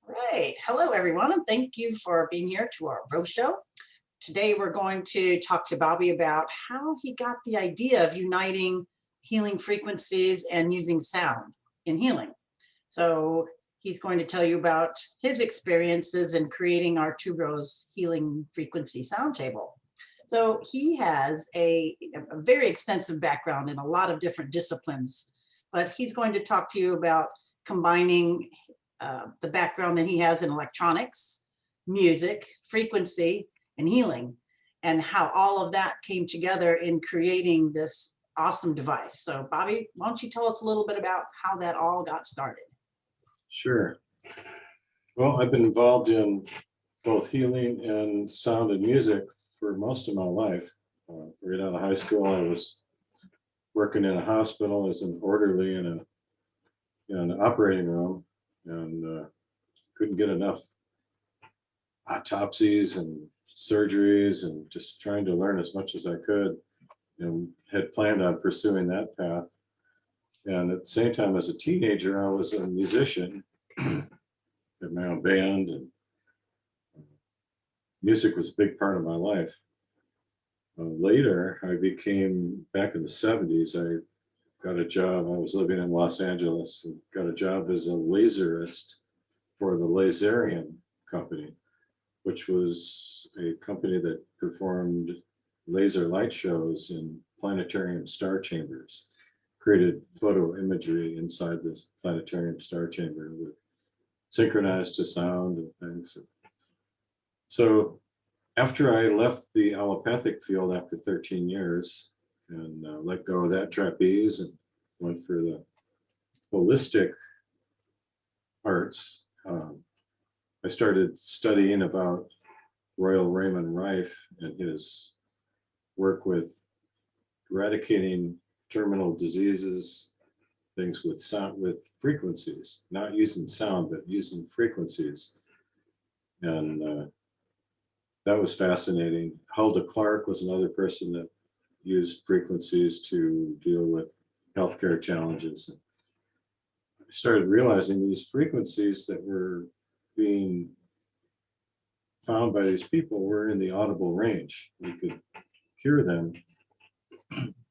Right. Hello, everyone, and thank you for being here to our Broe show. Today, we're going to talk to Bobby about how he got the idea of uniting healing frequencies and using sound in healing. So, he's going to tell you about his experiences in creating our Tuberose healing frequency sound table. So, he has a very extensive background in a lot of different disciplines, but he's going to talk to you about combining the background that he has in electronics, music, frequency, and healing, and how all of that came together in creating this awesome device. So, Bobby, why don't you tell us a little bit about how that all got started? Sure. Well, I've been involved in both healing and sound and music for most of my life. Right out of high school, I was working in a hospital as an orderly in an operating room, and couldn't get enough autopsies and surgeries, and just trying to learn as much as I could, and had planned on pursuing that path. And at the same time, as a teenager, I was a musician, had my own band, and music was a big part of my life. Later, I became, back in the 70s, I got a job. I was living in Los Angeles and got a job as a laserist for the Laserian Company, which was a company that performed laser light shows in planetarium star chambers, created photo imagery inside this planetarium star chamber with synchronized to sound and things. So after I left the allopathic field after 13 years and let go of that trapeze and went for the holistic arts, I started studying about Royal Raymond Rife and his work with eradicating terminal diseases, things with sound, with frequencies, not using sound, but using frequencies. And that was fascinating. Hulda Clark was another person that used frequencies to deal with healthcare challenges. And I started realizing these frequencies that were being found by these people were in the audible range. We could hear them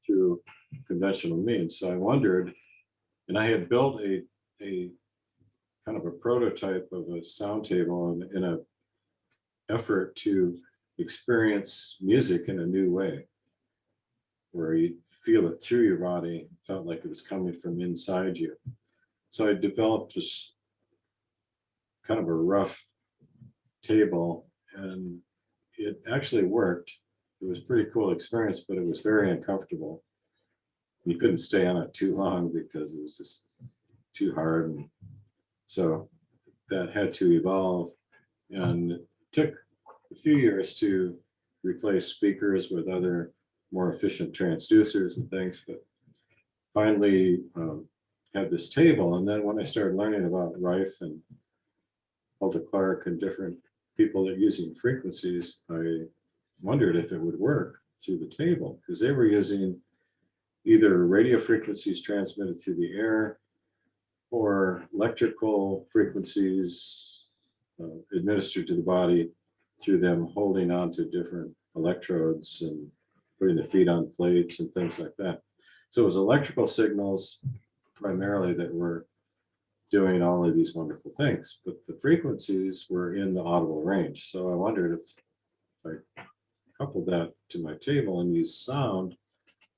through conventional means. So I wondered, and I had built a kind of a prototype of a sound table in a effort to experience music in a new way, where you feel it through your body, felt like it was coming from inside you. So I developed this kind of a rough table, and it actually worked. It was a pretty cool experience, but it was very uncomfortable. You couldn't stay on it too long because it was just too hard. And so that had to evolve, and it took a few years to replace speakers with other more efficient transducers and things, but finally had this table. And then when I started learning about Rife and Hulda Clark and different people that are using frequencies, I wondered if it would work through the table, because they were using either radio frequencies transmitted through the air or electrical frequencies administered to the body through them holding on to different electrodes and putting the feet on plates and things like that. So it was electrical signals primarily that were doing all of these wonderful things, but the frequencies were in the audible range. So I wondered if I coupled that to my table and used sound,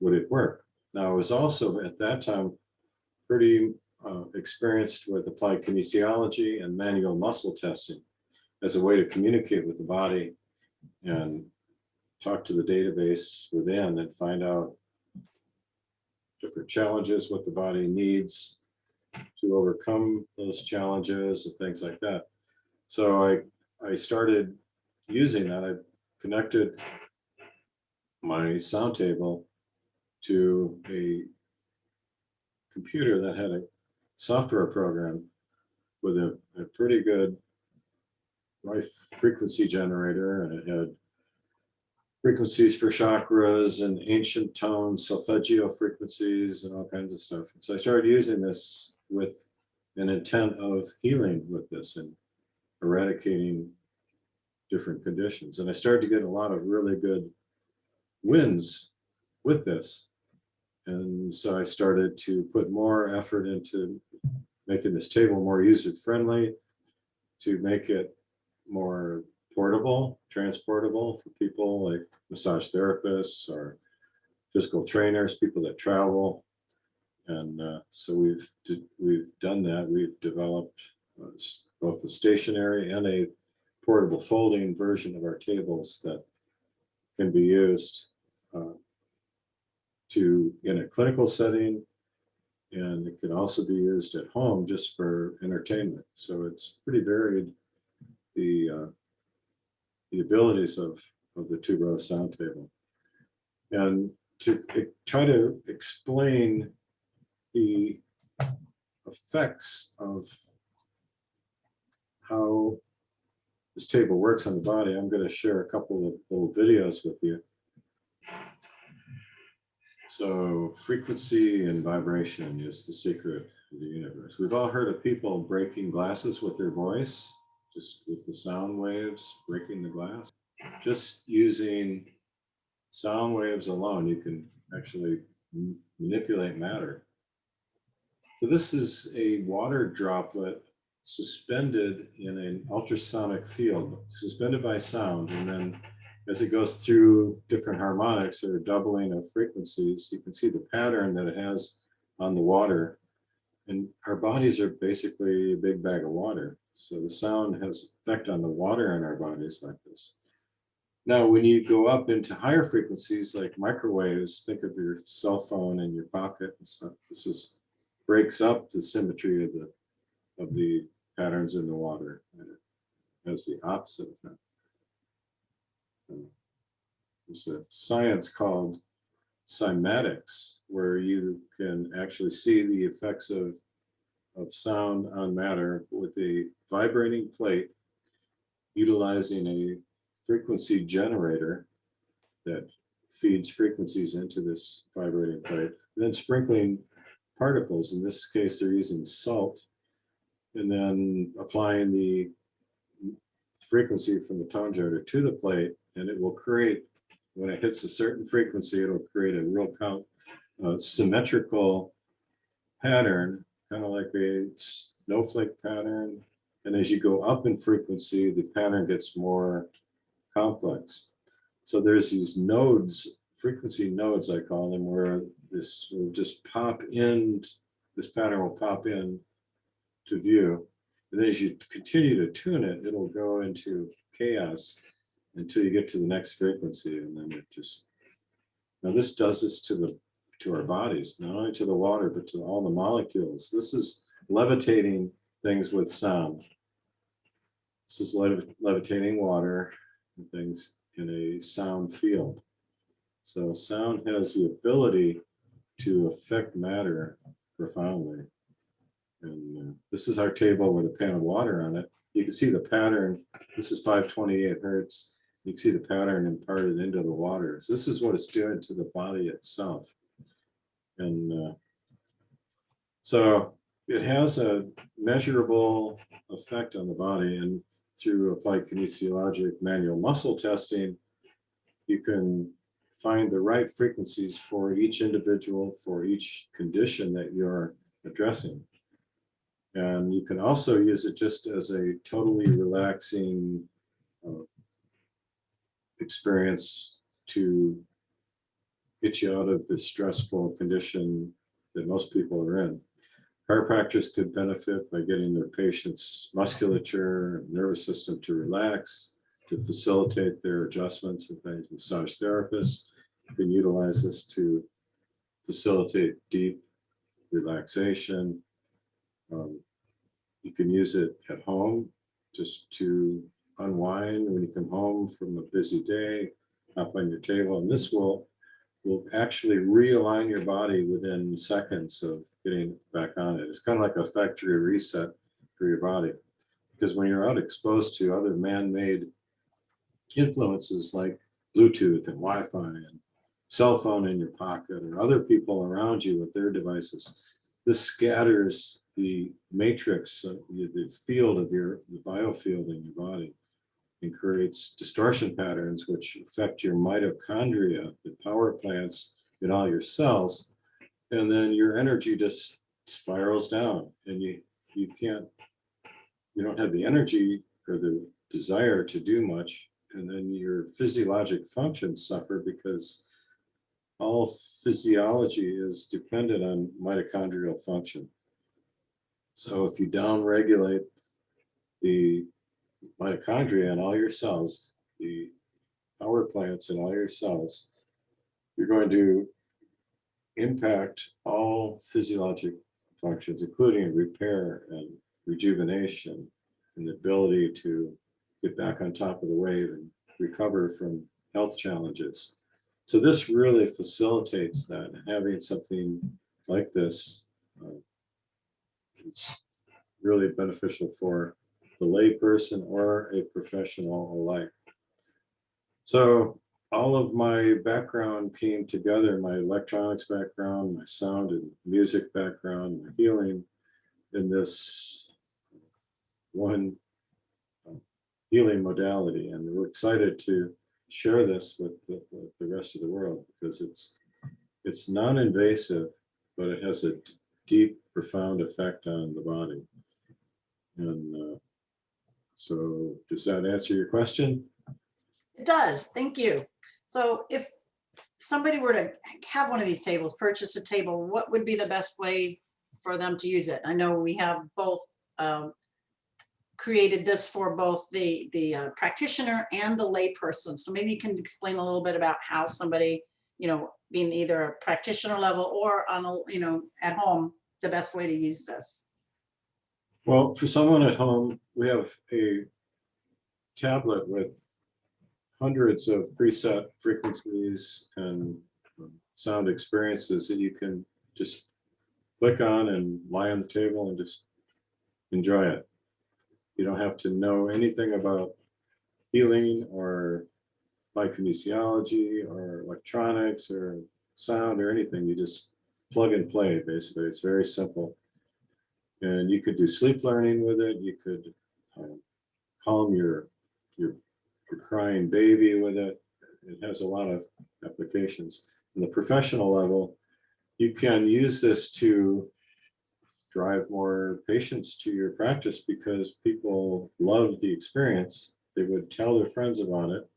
would it work? Now, I was also at that time pretty experienced with applied kinesiology and manual muscle testing as a way to communicate with the body and talk to the database within and find out different challenges, what the body needs to overcome those challenges and things like that. So I started using that. I connected my sound table to a computer that had a software program with a pretty good Rife frequency generator, and it had frequencies for chakras and ancient tones, solfeggio frequencies, and all kinds of stuff. And so I started using this with an intent of healing with this. And eradicating different conditions. And I started to get a lot of really good wins with this. And so I started to put more effort into making this table more user-friendly, to make it more portable, transportable for people like massage therapists or physical trainers, people that travel. And so we've done that. We've developed both a stationary and a portable folding version of our tables that can be used in a clinical setting, and it can also be used at home just for entertainment. So it's pretty varied, the abilities of the Tuberose sound table. And to try to explain the effects of how this table works on the body, I'm going to share a couple of little videos with you. So frequency and vibration is the secret of the universe. We've all heard of people breaking glasses with their voice, just with the sound waves breaking the glass. Just using sound waves alone, you can actually manipulate matter. So this is a water droplet suspended in an ultrasonic field, suspended by sound, and then as it goes through different harmonics or doubling of frequencies, you can see the pattern that it has on the water. And our bodies are basically a big bag of water. So the sound has effect on the water in our bodies like this. Now, when you go up into higher frequencies like microwaves, think of your cell phone in your pocket and stuff. This breaks up the symmetry of the patterns in the water, and it has the opposite effect. There's a science called cymatics, where you can actually see the effects of sound on matter with a vibrating plate, utilizing a frequency generator that feeds frequencies into this vibrating plate, and then sprinkling particles. In this case, they're using salt, and then applying the frequency from the tone generator to the plate, and it will create, when it hits a certain frequency, it'll create a real symmetrical pattern, kind of like a snowflake pattern. And as you go up in frequency, the pattern gets more complex. So there's these nodes, frequency nodes, I call them, where this will just pop in, this pattern will pop in to view. And then as you continue to tune it, it'll go into chaos until you get to the next frequency. And then it just, now this does this to our bodies, not only to the water, but to all the molecules. This is levitating things with sound. This is levitating water and things in a sound field. So sound has the ability to affect matter profoundly. And this is our table with a pan of water on it. You can see the pattern. This is 528 hertz. You can see the pattern imparted into the water. So this is what it's doing to the body itself. And so it has a measurable effect on the body, and through applied kinesiologic manual muscle testing, you can find the right frequencies for each individual, for each condition that you're addressing. And you can also use it just as a totally relaxing experience to get you out of the stressful condition that most people are in. Chiropractors could benefit by getting their patients' musculature and nervous system to relax, to facilitate their adjustments and things. Massage therapists can utilize this to facilitate deep relaxation. You can use it at home just to unwind when you come home from a busy day, hop on your table, and this will actually realign your body within seconds of getting back on it. It's kind of like a factory reset for your body, because when you're out exposed to other man-made influences like Bluetooth and Wi-Fi and cell phone in your pocket or other people around you with their devices, this scatters the matrix, the field of the biofield in your body, and creates distortion patterns which affect your mitochondria, the power plants in all your cells, and then your energy just spirals down, and you don't have the energy or the desire to do much, and then your physiologic functions suffer because all physiology is dependent on mitochondrial function. So if you downregulate the mitochondria in all your cells, the power plants in all your cells, you're going to impact all physiologic functions, including repair and rejuvenation and the ability to get back on top of the wave and recover from health challenges. So this really facilitates that. Having something like this is really beneficial for the lay person or a professional alike. So all of my background came together, my electronics background, my sound and music background, my healing, in this one healing modality. And we're excited to share this with the rest of the world because it's non-invasive, but it has a deep, profound effect on the body. And so does that answer your question? It does. Thank you. So if somebody were to have one of these tables, purchase a table, what would be the best way for them to use it? I know we have both created this for both the practitioner and the lay person. So maybe you can explain a little bit about how somebody, being either a practitioner level or on a, at home, the best way to use this. Well, for someone at home, we have a tablet with hundreds of preset frequencies and sound experiences that you can just click on and lie on the table and just enjoy it. You don't have to know anything about healing or kinesiology or electronics or sound or anything. You just plug and play, basically. It's very simple. And you could do sleep learning with it. You could calm your crying baby with it. It has a lot of applications. On the professional level, you can use this to drive more patients to your practice because people love the experience. They would tell their friends about it,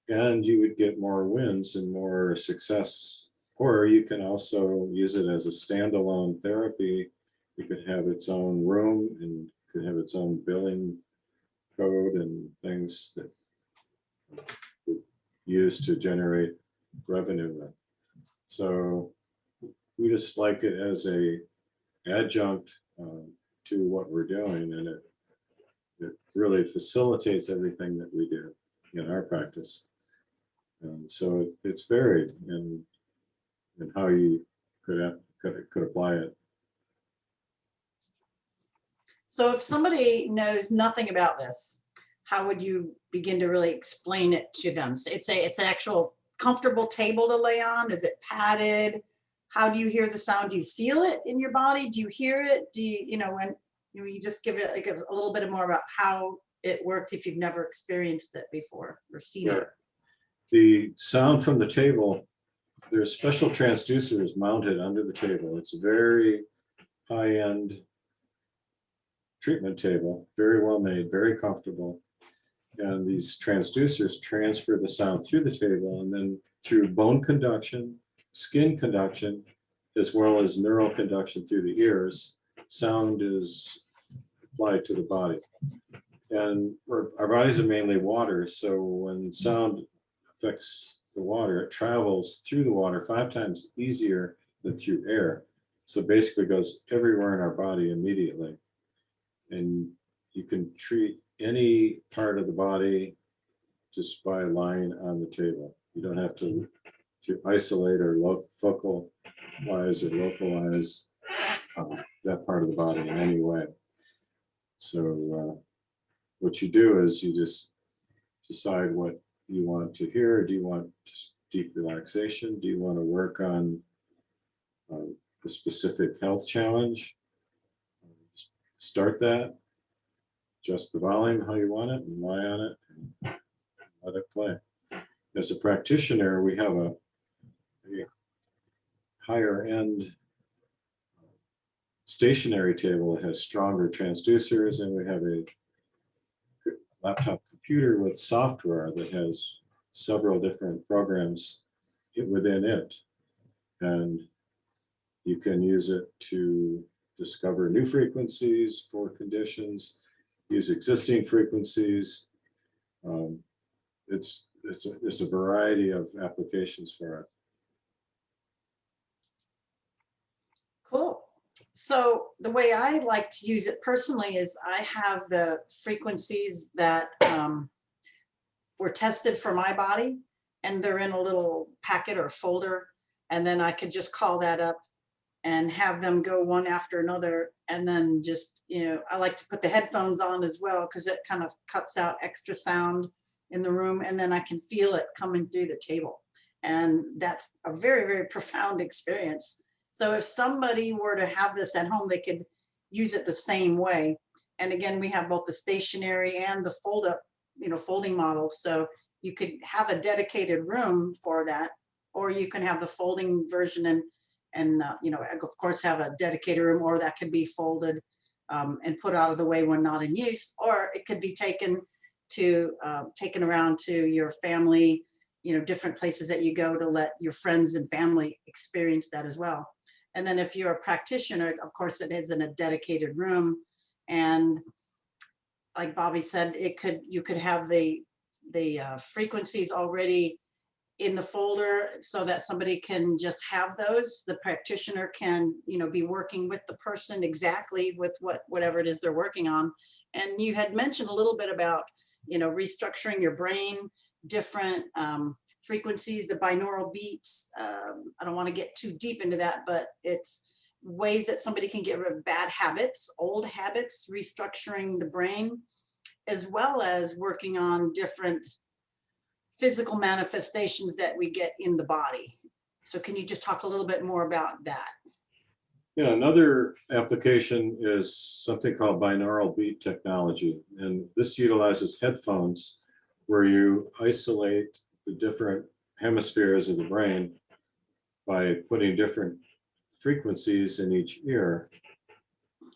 and you would get more wins and more success. Or you can also use it as a standalone therapy. It could have its own room and could have its own billing code and things that used to generate revenue. So we just like it as a adjunct to what we're doing, and it really facilitates everything that we do in our practice. And so it's varied in how you could apply it. So if somebody knows nothing about this, how would you begin to really explain it to them? So it's an actual comfortable table to lay on. Is it padded? How do you hear the sound? Do you feel it in your body? Do you hear it? Do you, when you just give it like a little bit more about how it works if you've never experienced it before or seen it? The sound from the table, there's special transducers mounted under the table. It's a very high-end treatment table, very well made, very comfortable. And these transducers transfer the sound through the table and then through bone conduction, skin conduction, as well as neural conduction through the ears, sound is applied to the body. And our bodies are mainly water, so when sound affects the water, it travels through the water 5 times easier than through air. So it basically goes everywhere in our body immediately. And you can treat any part of the body just by lying on the table. You don't have to isolate or focalize or localize that part of the body in any way. So what you do is you just decide what you want to hear. Do you want just deep relaxation? Do you want to work on a specific health challenge? start that, adjust the volume how you want it, and lie on it, and let it play. As a practitioner, we have a higher end stationary table that has stronger transducers, and we have a laptop computer with software that has several different programs within it. And you can use it to discover new frequencies for conditions, use existing frequencies. It's a variety of applications for it. Cool. So the way I like to use it personally is I have the frequencies that were tested for my body, and they're in a little packet or folder. And then I could just call that up and have them go one after another. And then just, I like to put the headphones on as well, because it kind of cuts out extra sound in the room. And then I can feel it coming through the table. And that's a very, very profound experience. So if somebody were to have this at home, they could use it the same way. And again, we have both the stationary and the fold up, folding models. So you could have a dedicated room for that, or you can have the folding version and of course have a dedicated room, or that could be folded and put out of the way when not in use, or it could be taken around to your family, different places that you go to let your friends and family experience that as well. And then if you're a practitioner, of course, it is in a dedicated room. And like Bobby said, you could have the frequencies already in the folder so that somebody can just have those. The practitioner can, be working with the person exactly with whatever it is they're working on. And you had mentioned a little bit about, restructuring your brain, different frequencies, the binaural beats. I don't want to get too deep into that, but it's ways that somebody can get rid of bad habits, old habits, restructuring the brain, as well as working on different physical manifestations that we get in the body. So can you just talk a little bit more about that? Yeah, another application is something called binaural beat technology. And this utilizes headphones where you isolate the different hemispheres of the brain by putting different frequencies in each ear.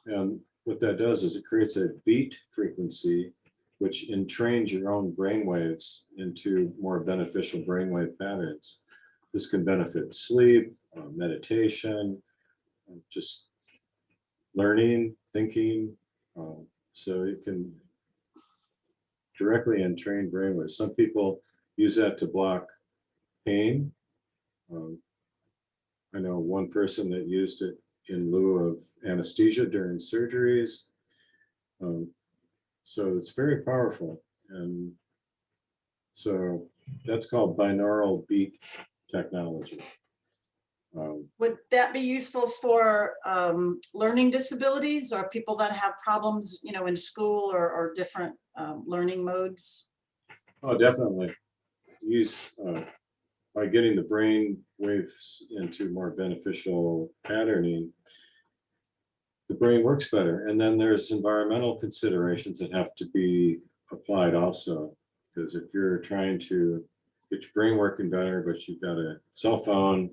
And what that does is it creates a beat frequency, which entrains your own brain waves into more beneficial brainwave patterns. This can benefit sleep, meditation, just learning, thinking. So it can directly entrain brainwaves. Some people use that to block pain. I know one person that used it in lieu of anesthesia during surgeries. So it's very powerful. And so that's called binaural beat technology. Would that be useful for learning disabilities or people that have problems, in school or different learning modes? Oh, definitely. Use by getting the brain waves into more beneficial patterning, the brain works better. And then there's environmental considerations that have to be applied also. Because if you're trying to get your brain working better, but you've got a cell phone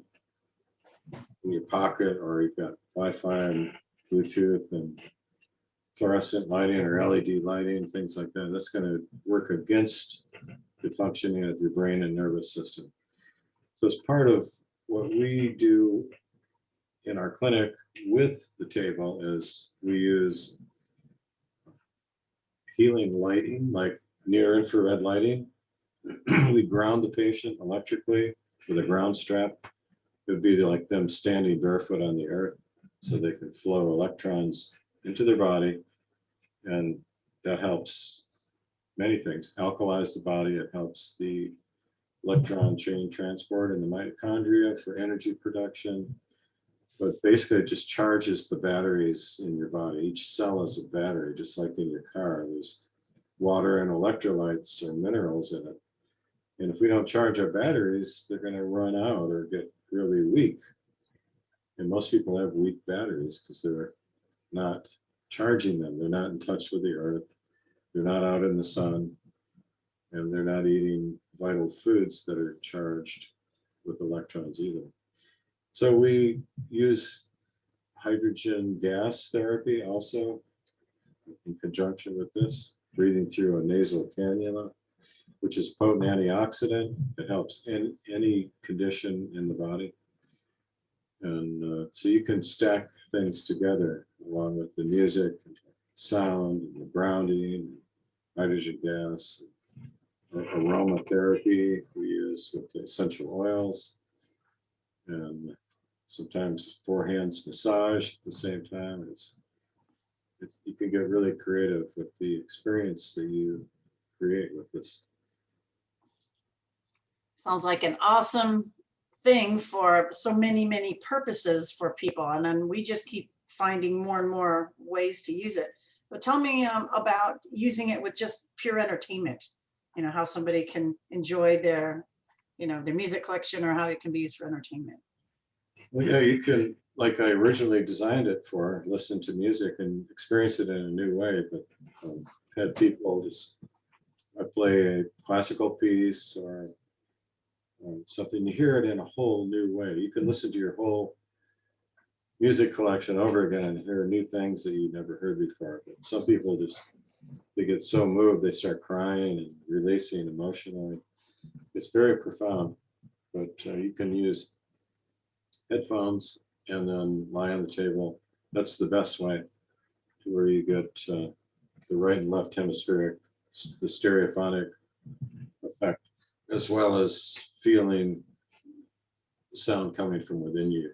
in your pocket, or you've got Wi-Fi and Bluetooth and fluorescent lighting or LED lighting, things like that, that's going to work against the functioning of your brain and nervous system. So as part of what we do in our clinic with the table is we use healing lighting, like near infrared lighting. We ground the patient electrically with a ground strap. It would be like them standing barefoot on the earth so they can flow electrons into their body. And that helps many things. Alkalize the body. It helps the electron chain transport in the mitochondria for energy production. But basically it just charges the batteries in your body. Each cell is a battery, just like in your car. There's water and electrolytes or minerals in it. And if we don't charge our batteries, they're going to run out or get really weak. And most people have weak batteries because they're not charging them. They're not in touch with the earth. They're not out in the sun, and they're not eating vital foods that are charged with electrons either. So we use hydrogen gas therapy also in conjunction with this, breathing through a nasal cannula, which is potent antioxidant. It helps in any condition in the body. And so you can stack things together along with the music, sound, and the grounding, hydrogen gas, aromatherapy we use with the essential oils, and sometimes four hands massage at the same time. You can get really creative with the experience that you create with this. Sounds like an awesome thing for so many, many purposes for people. And then we just keep finding more and more ways to use it. But tell me about using it with just pure entertainment, how somebody can enjoy their music collection, or how it can be used for entertainment. Well, yeah, you can, like I originally designed it for, listen to music and experience it in a new way. But I've had people I play a classical piece or something, you hear it in a whole new way. You can listen to your whole music collection over again and hear new things that you never heard before. But some people they get so moved, they start crying and releasing emotionally. It's very profound. But you can use headphones and then lie on the table. That's the best way, to where you get the right and left hemispheric, the stereophonic effect, as well as feeling the sound coming from within you.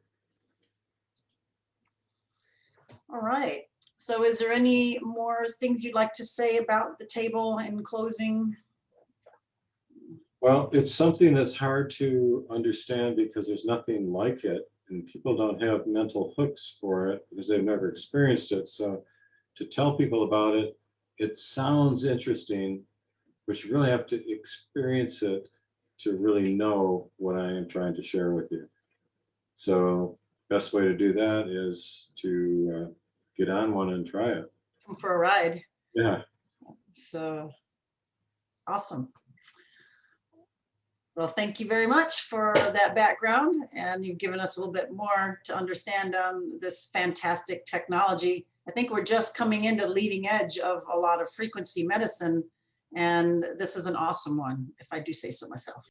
All right. So is there any more things you'd like to say about the table in closing? Well, it's something that's hard to understand because there's nothing like it, and people don't have mental hooks for it because they've never experienced it. So to tell people about it, it sounds interesting, but you really have to experience it to really know what I am trying to share with you. So best way to do that is to get on one and try it. Come for a ride. Yeah. So awesome. Well, thank you very much for that background, and you've given us a little bit more to understand this fantastic technology. I think we're just coming into the leading edge of a lot of frequency medicine, and this is an awesome one, if I do say so myself.